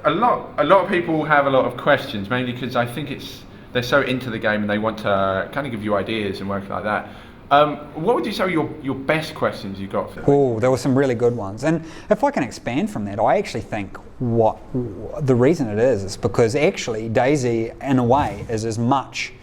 a lot of people have a lot of questions, mainly because I think they're so into the game and they want to kind of give you ideas and work like that. What would you say are your best questions you got? Oh, there were some really good ones. And if I can expand from that, I actually think what the reason it is because actually DayZ, in a way, is as much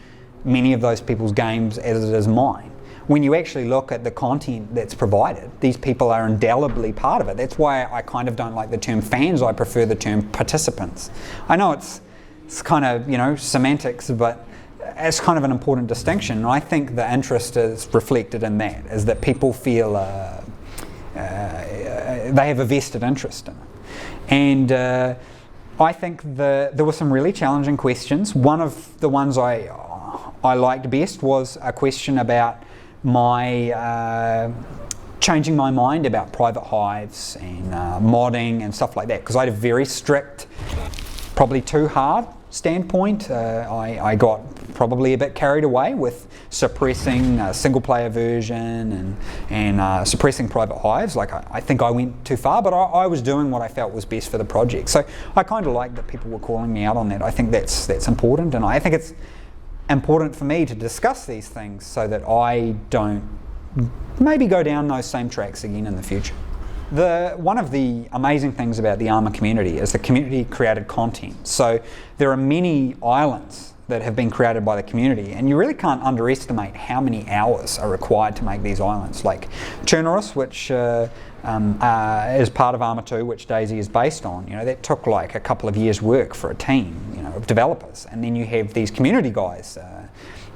many of those people's games as it is mine. When you actually look at the content that's provided, these people are indelibly part of it. That's why I kind of don't like the term fans. I prefer the term participants. I know it's kind of, semantics, but it's kind of an important distinction. And I think the interest is reflected in that, is that people feel they have a vested interest in it. And I think there were some really challenging questions. One of the ones I liked best was a question about my changing my mind about private hives and modding and stuff like that, because I had a very strict, probably too hard standpoint. I got probably a bit carried away with suppressing a single player version and suppressing private hives. Like I think I went too far, but I was doing what I felt was best for the project. So I kind of like that people were calling me out on that. I think that's important, and I think it's important for me to discuss these things so that I don't maybe go down those same tracks again in the future. One of the amazing things about the Armour community is the community created content. So there are many islands that have been created by the community, and you really can't underestimate how many hours are required to make these islands. Like Chernoris, which is part of Armour 2, which DayZ is based on, that took like a couple of years' work for a team, of developers. And then you have these community guys,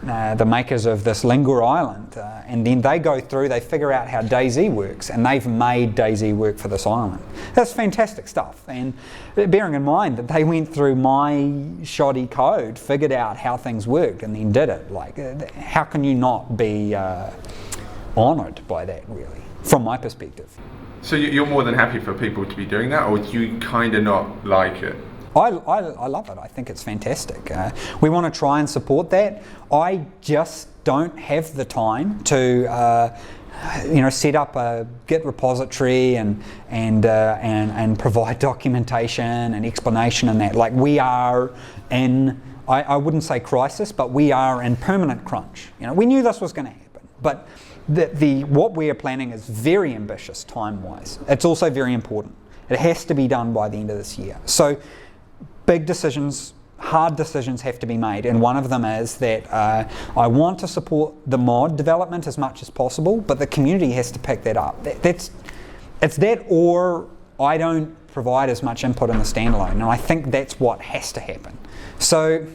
the makers of this Lingua island, and then they go through, they figure out how DayZ works, and they've made DayZ work for this island. That's fantastic stuff, and bearing in mind that they went through my shoddy code, figured out how things worked, and then did it. Like, how can you not be honoured by that, really, from my perspective? So you're more than happy for people to be doing that, or do you kind of not like it? I love it. I think it's fantastic. We want to try and support that. I just don't have the time to set up a Git repository and provide documentation and explanation and that. Like, we are in, I wouldn't say crisis, but we are in permanent crunch. We knew this was going to happen, but what we are planning is very ambitious time-wise. It's also very important. It has to be done by the end of this year. So big decisions, hard decisions have to be made, and one of them is that I want to support the mod development as much as possible, but the community has to pick that up. It's that, or I don't provide as much input in the standalone, and I think that's what has to happen. So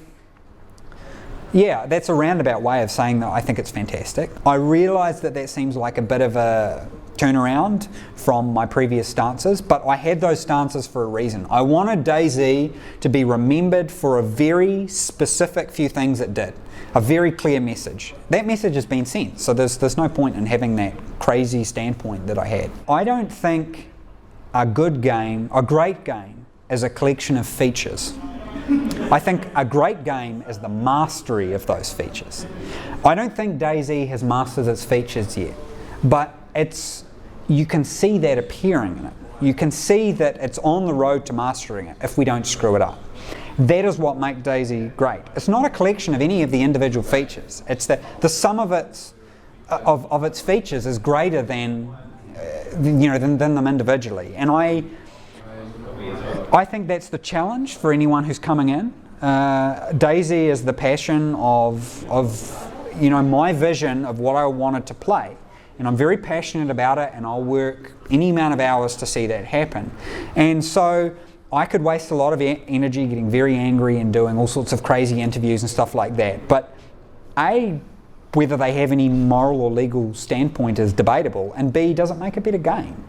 yeah, that's a roundabout way of saying that I think it's fantastic. I realise that seems like a bit of a turnaround from my previous stances, but I had those stances for a reason. I wanted DayZ to be remembered for a very specific few things it did, a very clear message. That message has been sent, so there's no point in having that crazy standpoint that I had. I don't think a great game, is a collection of features. I think a great game is the mastery of those features. I don't think DayZ has mastered its features yet, but you can see that appearing in it. You can see that it's on the road to mastering it if we don't screw it up. That is what makes DayZ great. It's not a collection of any of the individual features. It's that the sum of its features is greater than them individually. And I think that's the challenge for anyone who's coming in. DayZ is the passion of my vision of what I wanted to play. And I'm very passionate about it, and I'll work any amount of hours to see that happen. And so I could waste a lot of energy getting very angry and doing all sorts of crazy interviews and stuff like that. But A, whether they have any moral or legal standpoint is debatable, and B, does it make a better game?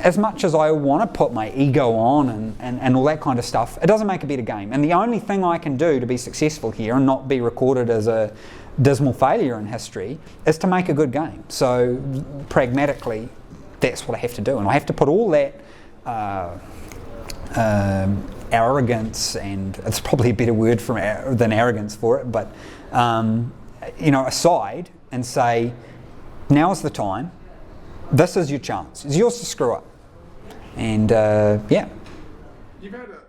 As much as I want to put my ego on and all that kind of stuff, it doesn't make a better game. And the only thing I can do to be successful here and not be recorded as a dismal failure in history is to make a good game. So pragmatically, that's what I have to do. And I have to put all that arrogance, and it's probably a better word than arrogance for it, but aside and say, now is the time. This is your chance. It's yours to screw up. And yeah. You've had a